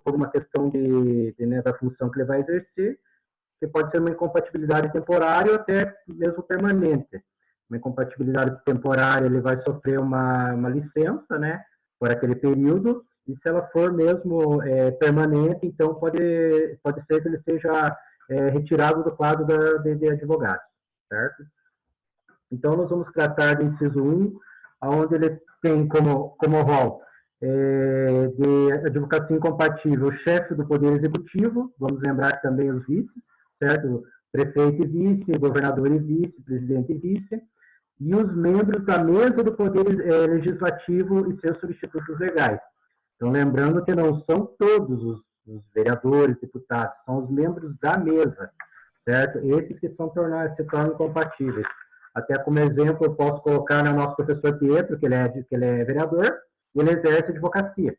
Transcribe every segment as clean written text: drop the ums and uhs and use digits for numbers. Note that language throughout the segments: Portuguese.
por uma questão né, da função que ele vai exercer, que pode ser uma incompatibilidade temporária ou até mesmo permanente. Uma incompatibilidade temporária, ele vai sofrer uma licença, né, por aquele período, e se ela for mesmo permanente, então pode ser que ele seja retirado do quadro de advogados, certo? Então, nós vamos tratar do inciso 1, onde ele tem como rol de advocacia incompatível o chefe do Poder Executivo, vamos lembrar também os vices, certo? Prefeito e vice, governador e vice, presidente e vice, e os membros da mesa do Poder Legislativo e seus substitutos legais. Então, lembrando que não são todos os vereadores, deputados, são os membros da mesa, certo? Esses que se tornam incompatíveis. Até como exemplo, eu posso colocar o nosso professor Pietro, que ele é vereador, e ele exerce advocacia.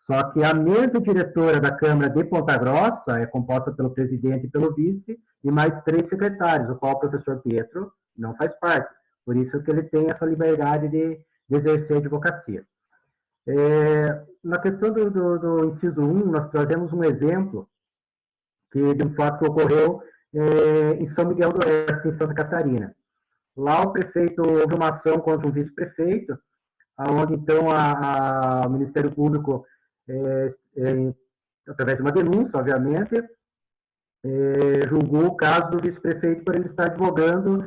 Só que a mesa diretora da Câmara de Ponta Grossa é composta pelo presidente e pelo vice, e mais 3 secretários, o qual o professor Pietro não faz parte. Por isso que ele tem essa liberdade de exercer a advocacia. Na questão do inciso 1, nós trazemos um exemplo de um fato que ocorreu em São Miguel do Oeste, em Santa Catarina. Lá o prefeito houve uma ação contra um vice-prefeito, onde então o Ministério Público, através de uma denúncia, obviamente, julgou o caso do vice-prefeito por ele estar advogando,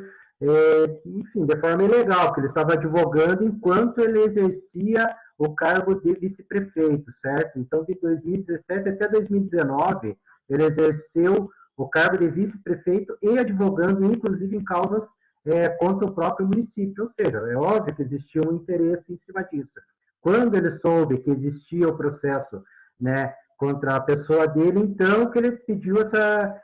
enfim, de forma ilegal, porque ele estava advogando enquanto ele exercia o cargo de vice-prefeito, certo? Então, de 2017 até 2019, ele exerceu o cargo de vice-prefeito e advogando, inclusive, em causas contra o próprio município, ou seja, é óbvio que existia um interesse em cima disso. Quando ele soube que existia o processo, né, contra a pessoa dele, então que ele pediu essa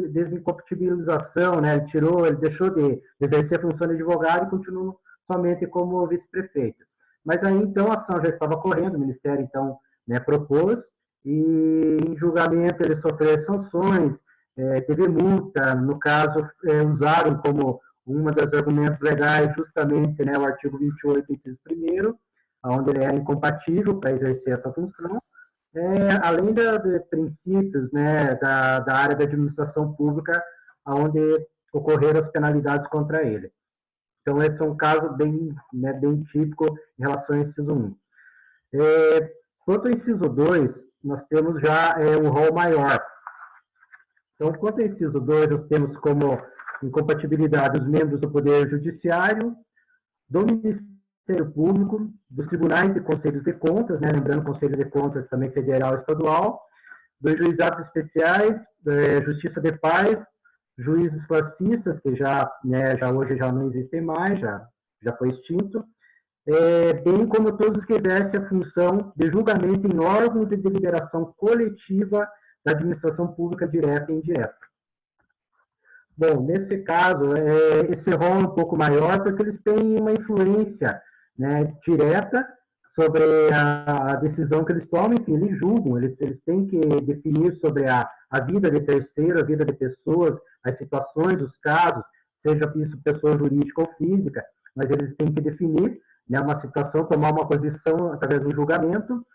desincompatibilização, né, ele deixou de exercer a função de advogado e continuou somente como vice-prefeito. Mas aí, então, a ação já estava correndo, o Ministério, então, né, propôs, e em julgamento ele sofreu sanções, teve multa, no caso, usaram como uma das argumentos legais justamente, né, o artigo 28, inciso 1º, onde ele era incompatível para exercer essa função, além de princípios, né, da área da administração pública, onde ocorreram as penalidades contra ele. Então, esse é um caso bem típico em relação ao inciso 1. Quanto ao inciso 2, nós temos já um rol maior. Então, quanto ao inciso 2, nós temos como incompatibilidade os membros do Poder Judiciário, do Ministério Público, dos tribunais e conselhos de contas, né, lembrando conselho de contas também federal e estadual, dos juizados especiais, Justiça de Paz, juízes classistas, que hoje já não existem mais, já foi extinto, bem como todos os que exercem a função de julgamento em órgãos de deliberação coletiva da administração pública direta e indireta. Bom, nesse caso, esse rol é um pouco maior porque eles têm uma influência, né, direta sobre a decisão que eles tomam, enfim, eles julgam, eles têm que definir sobre a vida de terceiro, a vida de pessoas, as situações, os casos, seja isso pessoa jurídica ou física, mas eles têm que definir, né, uma situação, tomar uma posição através do julgamento,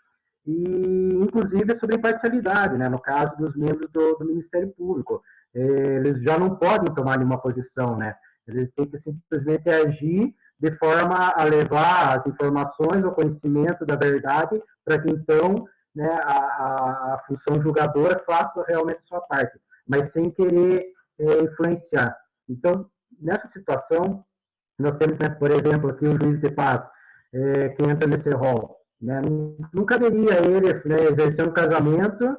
e inclusive sobre imparcialidade, né, no caso dos membros do Ministério Público. Eles já não podem tomar nenhuma posição, né? Eles têm que simplesmente agir de forma a levar as informações ao conhecimento da verdade, para que então, né, a função julgadora faça realmente a sua parte, mas sem querer influenciar. Então, nessa situação, nós temos, né, por exemplo, aqui o juiz de paz, que entra nesse rol, né? Não caberia a ele, né, exercer um casamento,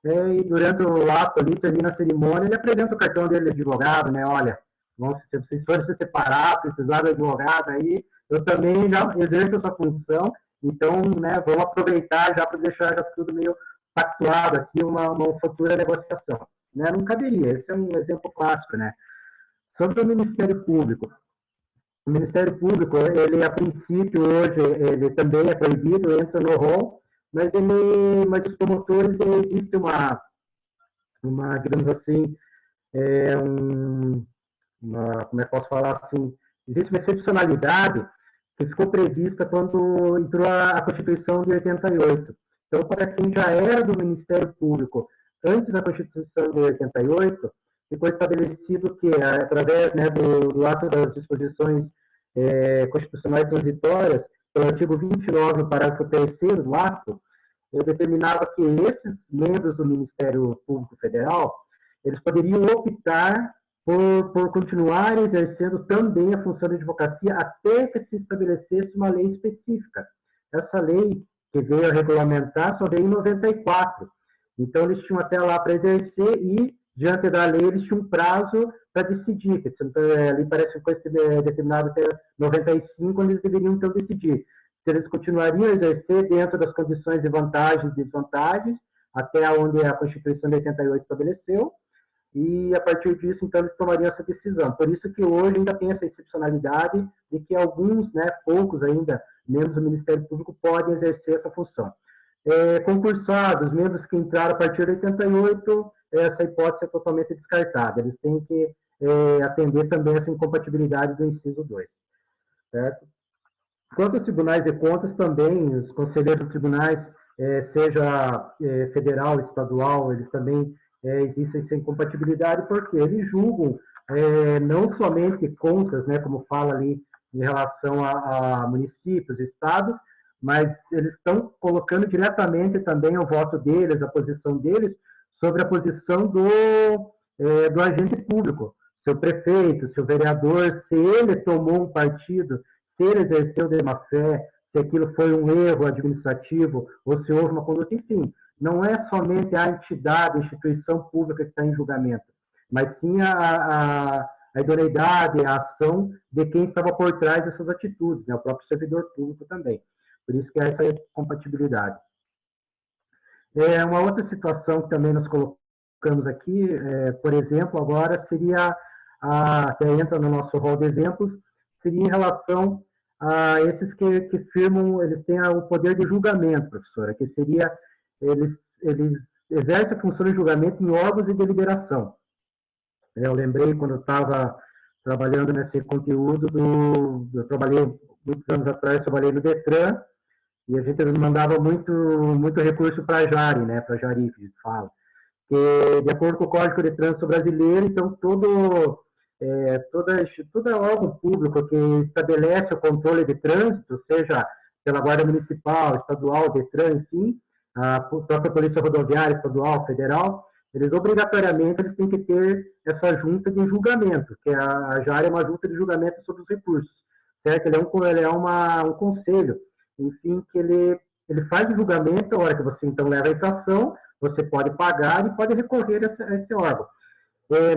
e durante o ato ali, termina a cerimônia, ele apresenta o cartão dele de advogado, né? Olha, se vocês forem se separar, precisar de advogado aí, eu também já exerço essa função, então, né, vamos aproveitar já para deixar já tudo meio pactuado aqui, uma futura negociação. Né? Não caberia, esse é um exemplo clássico, né? Sobre o Ministério Público. O Ministério Público, ele a princípio hoje, ele também é proibido, entra no rol, mas os promotores, existe uma, digamos assim, como é que posso falar assim, existe uma excepcionalidade que ficou prevista quando entrou a Constituição de 88. Então, para quem já era do Ministério Público antes da Constituição de 88, ficou estabelecido que, através, né, do ato das disposições constitucionais transitórias, pelo artigo 29, parágrafo 3º do ato, eu determinava que esses membros do Ministério Público Federal, eles poderiam optar por continuar exercendo também a função de advocacia até que se estabelecesse uma lei específica. Essa lei que veio a regulamentar só veio em 94. Então, eles tinham até lá para exercer e, diante da lei, eles tinham um prazo para decidir. Ali parece que foi determinado até 95, onde eles deveriam, então, decidir se eles continuariam a exercer dentro das condições de vantagens e desvantagens, até onde a Constituição de 88 estabeleceu, e a partir disso, então, eles tomariam essa decisão. Por isso que hoje ainda tem essa excepcionalidade de que alguns, né, poucos ainda, membros do Ministério Público podem exercer essa função. Concursados, membros que entraram a partir de 88, essa hipótese é totalmente descartada. Eles têm que atender também essa incompatibilidade do inciso 2. Certo? Quanto aos tribunais de contas, também, os conselheiros dos tribunais, seja federal, estadual, eles também existem sem compatibilidade, porque eles julgam não somente contas, né, como fala ali em relação a municípios, estados, mas eles estão colocando diretamente também o voto deles, a posição deles, sobre a posição do agente público, seu prefeito, seu vereador, se ele tomou um partido, se ele exerceu de má fé, se aquilo foi um erro administrativo ou se houve uma conduta, enfim. Não é somente a entidade, a instituição pública que está em julgamento, mas sim a idoneidade, a ação de quem estava por trás dessas atitudes, né? O próprio servidor público também. Por isso que há essa compatibilidade. Uma outra situação que também nós colocamos aqui, por exemplo, agora seria, que entra no nosso rol de exemplos, seria em relação a esses que firmam, eles têm o poder de julgamento, professora, que seria, eles exercem a função de julgamento em órgãos de deliberação. Eu lembrei quando eu estava trabalhando nesse conteúdo, eu trabalhei, muitos anos atrás, trabalhei no DETRAN, e a gente mandava muito recurso para a JARI, né, para a JARI, que a gente fala. Que, de acordo com o Código de Trânsito Brasileiro, então, todo órgão público que estabelece o controle de trânsito, seja pela Guarda Municipal, Estadual, DETRAN, enfim, a própria Polícia Rodoviária, Estadual, Federal, eles obrigatoriamente eles têm que ter essa junta de julgamento, que a JARI é uma junta de julgamento sobre os recursos, certo? Ele é um conselho, enfim, que ele faz o julgamento, a hora que você, então, leva a infração, você pode pagar e pode recorrer a esse órgão.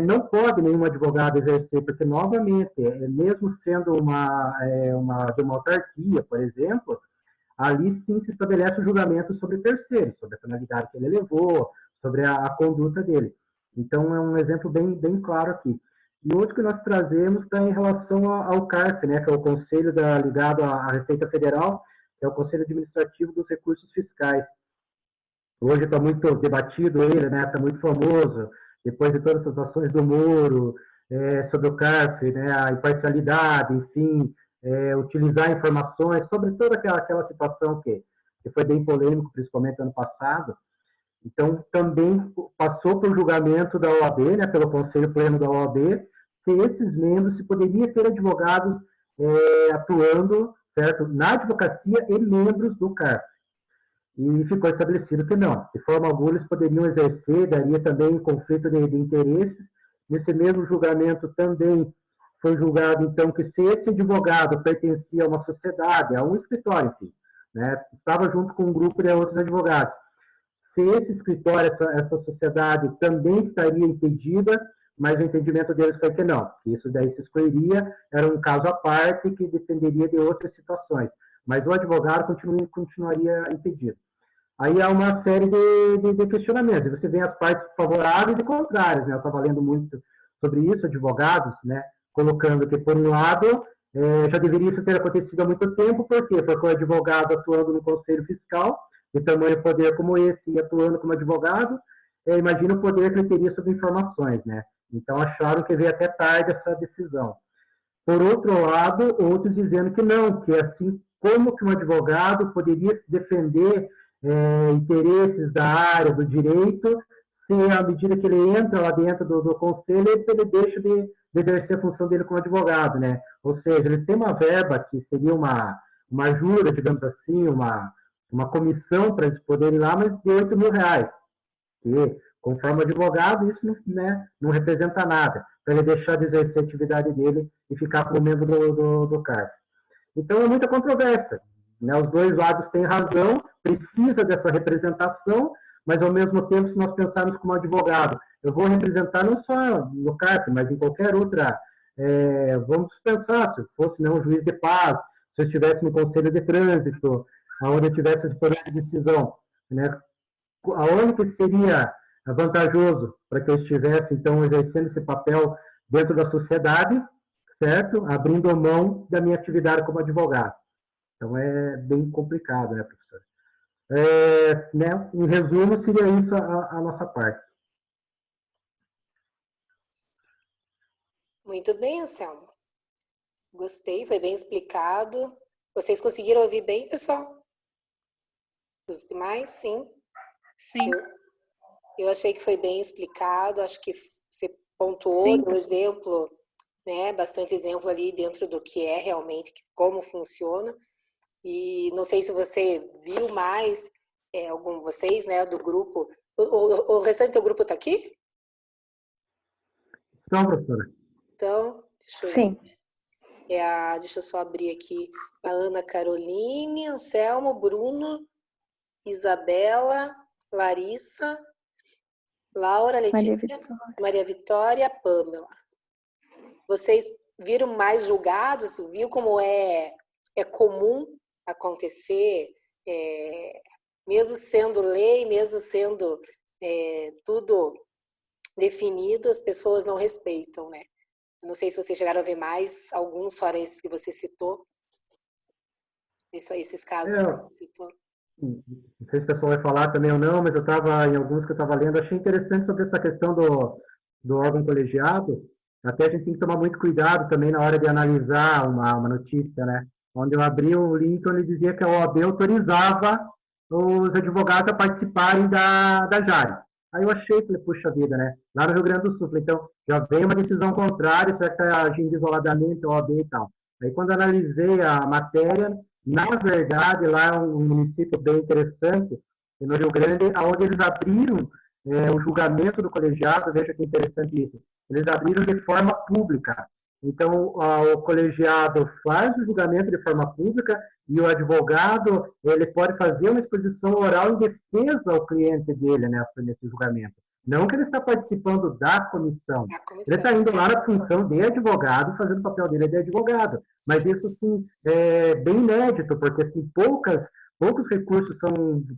Não pode nenhum advogado exercer, porque, novamente, mesmo sendo de uma autarquia, por exemplo, ali sim se estabelece o julgamento sobre terceiros, sobre a penalidade que ele levou, sobre a conduta dele. Então, é um exemplo bem claro aqui. E outro que nós trazemos está em relação ao CARF, né, que é o Conselho ligado à Receita Federal, que é o Conselho Administrativo dos Recursos Fiscais. Hoje está muito debatido ele, né, está muito famoso, depois de todas essas ações do Moro, sobre o CARF, né, a imparcialidade, enfim, utilizar informações sobre toda aquela situação que foi bem polêmico, principalmente ano passado. Então, também passou por julgamento da OAB, né, pelo Conselho Pleno da OAB, se esses membros, se poderia ter advogados atuando, certo, na advocacia e membros do CARF. E ficou estabelecido que não. De forma alguma, eles poderiam exercer, daria também conflito de interesses. Nesse mesmo julgamento também foi julgado, então, que se esse advogado pertencia a uma sociedade, a um escritório, enfim, né, estava junto com um grupo de outros advogados, se esse escritório, essa sociedade também estaria impedida, mas o entendimento deles foi que não, que isso daí se excluiria, era um caso à parte que dependeria de outras situações, mas o advogado continuaria impedido. Aí há uma série de questionamentos, você vê as partes favoráveis e contrárias, né? Eu estava lendo muito sobre isso, advogados, né, colocando que, por um lado, já deveria isso ter acontecido há muito tempo, por quê? Porque o advogado atuando no Conselho Fiscal, de tamanho poder como esse, e atuando como advogado, imagina o poder que ele teria sobre informações, né? Então, acharam que veio até tarde essa decisão. Por outro lado, outros dizendo que não, que assim como que um advogado poderia se defender interesses da área, do direito, se à medida que ele entra lá dentro do conselho, ele deixa de exercer a função dele como advogado, né? Ou seja, ele tem uma verba que seria uma ajuda, digamos assim, uma comissão para eles poderem ir lá, mas de R$ 8.000, que, conforme advogado, isso não, né, não representa nada, para ele deixar de exercer a atividade dele e ficar como membro do CARF. Então, é muita controvérsia. Né? Os dois lados têm razão, precisa dessa representação, mas, ao mesmo tempo, se nós pensarmos como advogado, eu vou representar não só no CARF, mas em qualquer outra, vamos pensar, se fosse um juiz de paz, se eu estivesse no Conselho de Trânsito, onde eu tivesse esse poder de decisão, né? Aonde que seria vantajoso para que eu estivesse, então, exercendo esse papel dentro da sociedade, certo? Abrindo mão da minha atividade como advogado. Então, é bem complicado, né, professor? Né, em resumo, seria isso a nossa parte. Muito bem, Anselmo. Gostei, foi bem explicado. Vocês conseguiram ouvir bem, pessoal? Os demais, sim? Sim. Eu achei que foi bem explicado, acho que você pontuou o exemplo, né? Bastante exemplo ali dentro do que é realmente, como funciona. E não sei se você viu mais, algum vocês, né, do grupo. O restante do grupo está aqui? Então, professora. Então, deixa eu Sim. ver. Deixa eu só abrir aqui. A Ana Caroline, Anselmo, Bruno, Isabela, Larissa, Laura, Letícia, Maria Vitória, Pamela. Vocês viram mais julgados? Viu como é comum acontecer, mesmo sendo lei, mesmo sendo tudo definido, as pessoas não respeitam, né? Não sei se vocês chegaram a ver mais, alguns fora esses que você citou. Esses casos que você citou. Não sei se o pessoal vai falar também ou não, mas eu estava, em alguns que eu estava lendo, achei interessante sobre essa questão do órgão colegiado. Até a gente tem que tomar muito cuidado também na hora de analisar uma notícia, né? Onde eu abri o link onde dizia que a OAB autorizava os advogados a participarem da JARE. Aí eu achei, falei, puxa vida, né? Lá no Rio Grande do Sul, falei, então já veio uma decisão contrária, será que está agindo isoladamente a OAB e tal. Aí quando analisei a matéria, na verdade, lá é um município bem interessante, no Rio Grande, onde eles abriram o julgamento do colegiado, veja que interessante isso, eles abriram de forma pública. Então, o colegiado faz o julgamento de forma pública e o advogado ele pode fazer uma exposição oral em defesa ao cliente dele nesse julgamento. Não que ele está participando da comissão. Ele está indo lá na função de advogado, fazendo o papel dele de advogado. Mas isso, sim, é bem inédito, porque assim, poucos recursos,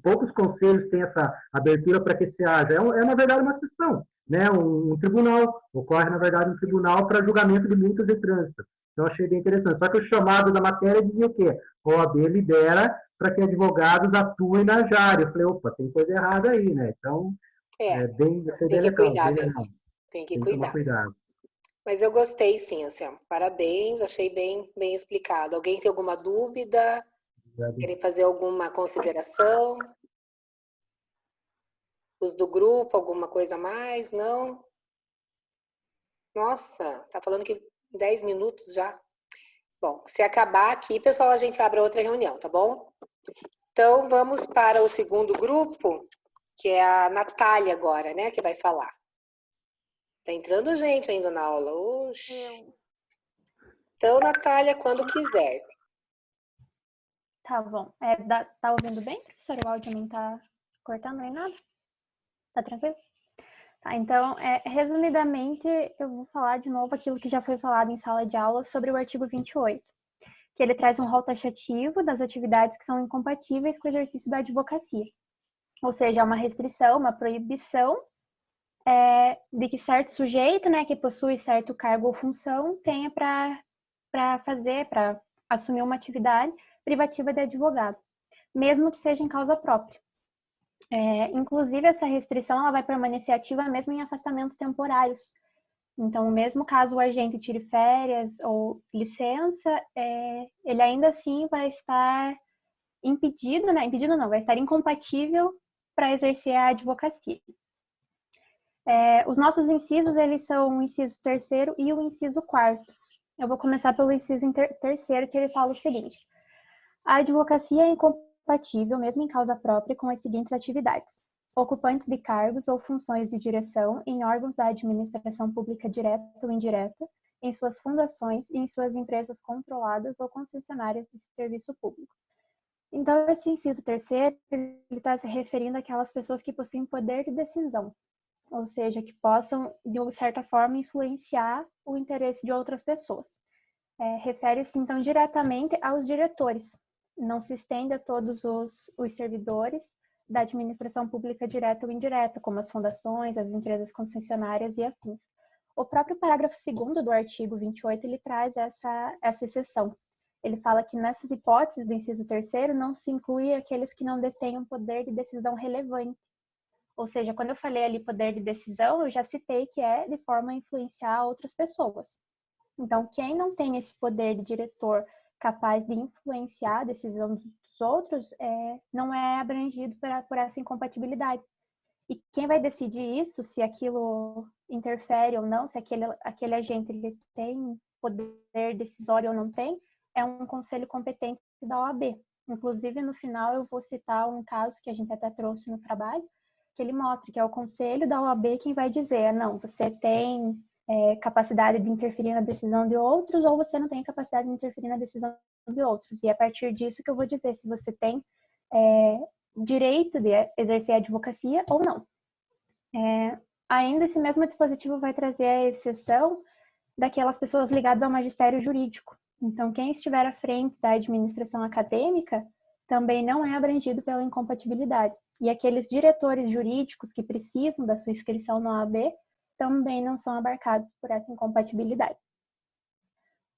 poucos conselhos têm essa abertura para que se haja. Na verdade, uma sessão, né? Um tribunal. Ocorre, na verdade, um tribunal para julgamento de multas de trânsito. Então, achei bem interessante. Só que o chamado da matéria dizia o quê? A OAB libera para que advogados atuem na JARE. Eu falei, opa, tem coisa errada aí, né? Então, tem que cuidar mesmo. Tem que tomar cuidado. Mas eu gostei sim, Anselmo. Parabéns, achei bem explicado. Alguém tem alguma dúvida? Querem fazer alguma consideração? Os do grupo, alguma coisa a mais? Não? Nossa, tá falando que 10 minutos já. Bom, se acabar aqui, pessoal, a gente abre outra reunião, tá bom? Então, vamos para o segundo grupo, que é a Natália agora, né, que vai falar. Tá entrando gente ainda na aula. Oxi. Então, Natália, quando quiser. Tá bom. Tá ouvindo bem, professor? O áudio não tá cortando nem nada? Tá tranquilo? Tá, então, resumidamente, eu vou falar de novo aquilo que já foi falado em sala de aula sobre o artigo 28, que ele traz um rol taxativo das atividades que são incompatíveis com o exercício da advocacia. Ou seja, é uma restrição, uma proibição de que certo sujeito, né, que possui certo cargo ou função, tenha para assumir uma atividade privativa de advogado, mesmo que seja em causa própria. Inclusive, essa restrição ela vai permanecer ativa mesmo em afastamentos temporários. Então, mesmo caso o agente tire férias ou licença, ele ainda assim vai estar impedido, né? Impedido não, vai estar incompatível para exercer a advocacia. Os nossos incisos, eles são o inciso 3º e o inciso 4º. Eu vou começar pelo inciso 3º, que ele fala o seguinte: a advocacia é incompatível, mesmo em causa própria, com as seguintes atividades: ocupantes de cargos ou funções de direção em órgãos da administração pública direta ou indireta, em suas fundações e em suas empresas controladas ou concessionárias de serviço público. Então, esse inciso 3º, ele está se referindo àquelas pessoas que possuem poder de decisão, ou seja, que possam, de certa forma, influenciar o interesse de outras pessoas. Refere-se, então, diretamente aos diretores, não se estende a todos os servidores da administração pública direta ou indireta, como as fundações, as empresas concessionárias e afins. O próprio parágrafo 2º do artigo 28, ele traz essa exceção. Ele fala que nessas hipóteses do inciso 3º não se inclui aqueles que não detenham poder de decisão relevante. Ou seja, quando eu falei ali poder de decisão, eu já citei que é de forma a influenciar outras pessoas. Então, quem não tem esse poder de diretor capaz de influenciar a decisão dos outros, não é abrangido por essa incompatibilidade. E quem vai decidir isso, se aquilo interfere ou não, se aquele agente ele tem poder decisório ou não tem, é um conselho competente da OAB. Inclusive, no final, eu vou citar um caso que a gente até trouxe no trabalho, que ele mostra que é o conselho da OAB quem vai dizer: não, você tem capacidade de interferir na decisão de outros, ou você não tem capacidade de interferir na decisão de outros. E é a partir disso que eu vou dizer se você tem direito de exercer a advocacia ou não. Ainda esse mesmo dispositivo vai trazer a exceção daquelas pessoas ligadas ao magistério jurídico. Então, quem estiver à frente da administração acadêmica também não é abrangido pela incompatibilidade. E aqueles diretores jurídicos que precisam da sua inscrição na OAB também não são abarcados por essa incompatibilidade.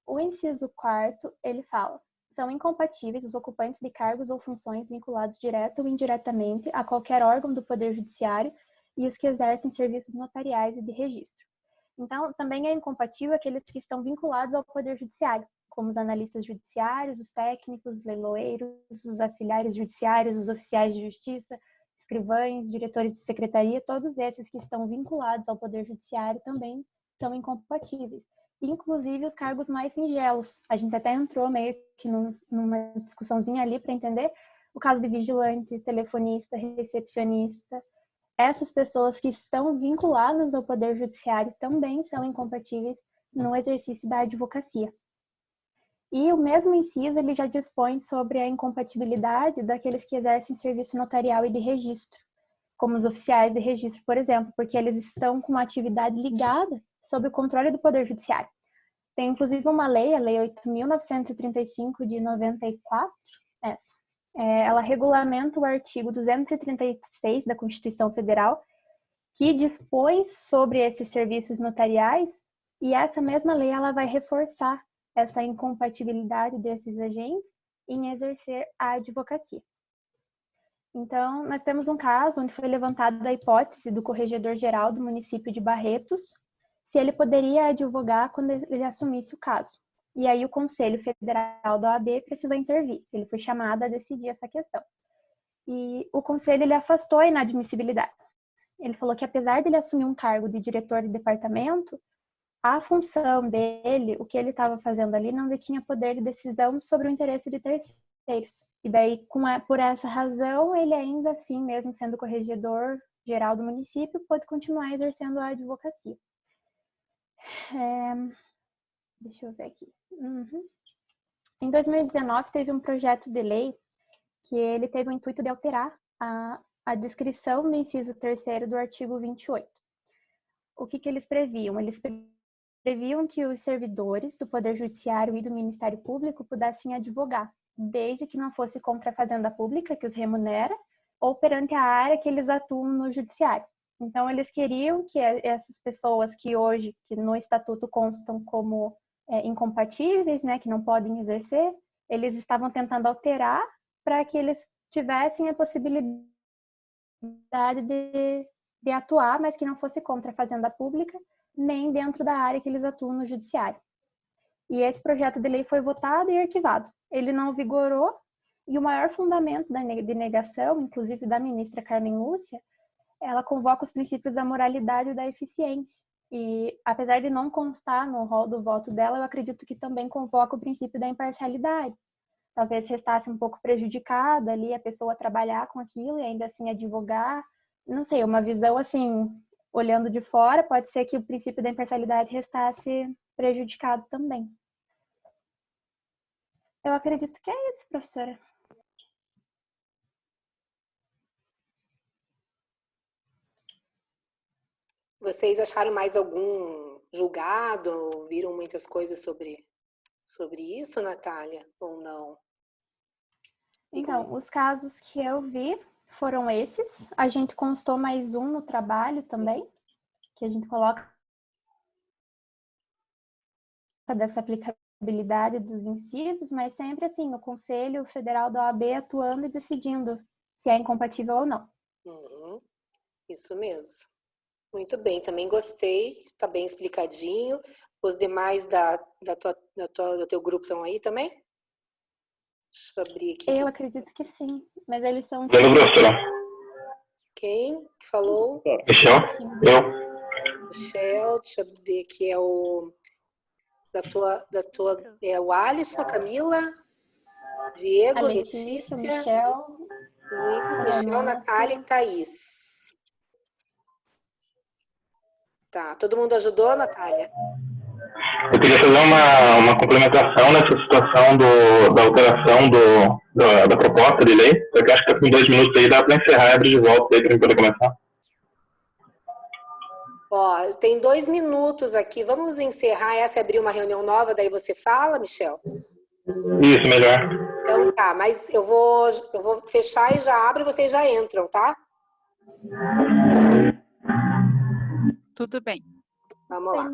O inciso 4º, ele fala: são incompatíveis os ocupantes de cargos ou funções vinculados direta ou indiretamente a qualquer órgão do Poder Judiciário e os que exercem serviços notariais e de registro. Então, também é incompatível aqueles que estão vinculados ao Poder Judiciário, como os analistas judiciários, os técnicos, os leiloeiros, os auxiliares judiciários, os oficiais de justiça, escrivães, diretores de secretaria, todos esses que estão vinculados ao Poder Judiciário também são incompatíveis. Inclusive os cargos mais singelos. A gente até entrou meio que numa discussãozinha ali para entender o caso de vigilante, telefonista, recepcionista. Essas pessoas que estão vinculadas ao Poder Judiciário também são incompatíveis no exercício da advocacia. E o mesmo inciso, ele já dispõe sobre a incompatibilidade daqueles que exercem serviço notarial e de registro, como os oficiais de registro, por exemplo, porque eles estão com uma atividade ligada sob o controle do Poder Judiciário. Tem, inclusive, uma lei, a Lei 8.935 de 94, ela regulamenta o artigo 236 da Constituição Federal, que dispõe sobre esses serviços notariais, e essa mesma lei ela vai reforçar essa incompatibilidade desses agentes em exercer a advocacia. Então, nós temos um caso onde foi levantada a hipótese do corregedor-geral do município de Barretos, se ele poderia advogar quando ele assumisse o caso. E aí o Conselho Federal da OAB precisou intervir, ele foi chamado a decidir essa questão. E o Conselho ele afastou a inadmissibilidade. Ele falou que apesar de ele assumir um cargo de diretor de departamento, a função dele, o que ele estava fazendo ali, não detinha poder de decisão sobre o interesse de terceiros. E daí, por essa razão, ele ainda assim, mesmo sendo corregedor geral do município, pôde continuar exercendo a advocacia. Deixa eu ver aqui. Em 2019, teve um projeto de lei que ele teve o intuito de alterar a descrição do inciso 3º do artigo 28. O que eles previam? Eles previam que os servidores do Poder Judiciário e do Ministério Público pudessem advogar, desde que não fosse contra a Fazenda Pública, que os remunera, ou perante a área que eles atuam no Judiciário. Então, eles queriam que essas pessoas que hoje, que no Estatuto constam como incompatíveis, né, que não podem exercer, eles estavam tentando alterar para que eles tivessem a possibilidade de atuar, mas que não fosse contra a Fazenda Pública, nem dentro da área que eles atuam no Judiciário. E esse projeto de lei foi votado e arquivado. Ele não vigorou, E o maior fundamento de negação, inclusive da ministra Carmen Lúcia, ela convoca os princípios da moralidade e da eficiência. E, apesar de não constar no rol do voto dela, eu acredito que também convoca o princípio da imparcialidade. Talvez restasse um pouco prejudicado ali a pessoa trabalhar com aquilo e ainda assim advogar. Não sei, uma visão assim, olhando de fora, pode ser que o princípio da imparcialidade restasse prejudicado também. Eu acredito que é isso, professora. Vocês acharam mais algum julgado? Viram muitas coisas sobre isso, Natália? Ou não? Então, os casos que eu vi foram esses. A gente constou mais um no trabalho também, que a gente coloca dessa aplicabilidade dos incisos, mas sempre assim, o Conselho Federal da OAB atuando e decidindo se é incompatível ou não. Isso mesmo. Muito bem, também gostei, está bem explicadinho. Os demais do teu grupo estão aí também? Deixa eu abrir aqui. Eu acredito que sim, mas eles são... Quem que falou? Michel. Michel, deixa eu ver aqui, é o é o Alisson, a Camila, Diego, a Letícia, Michel, Luiz, Michel, Natália e Thaís. Tá, todo mundo ajudou, Natália? Eu queria fazer uma complementação nessa situação da alteração da proposta de lei. Eu acho que com 2 minutos aí dá para encerrar e abrir de volta aí para poder começar. Ó, tem 2 minutos aqui. Vamos encerrar essa e abrir uma reunião nova, daí você fala, Michel? Isso, melhor. Então tá, mas eu vou fechar e já abro e vocês já entram, tá? Tudo bem. Vamos lá.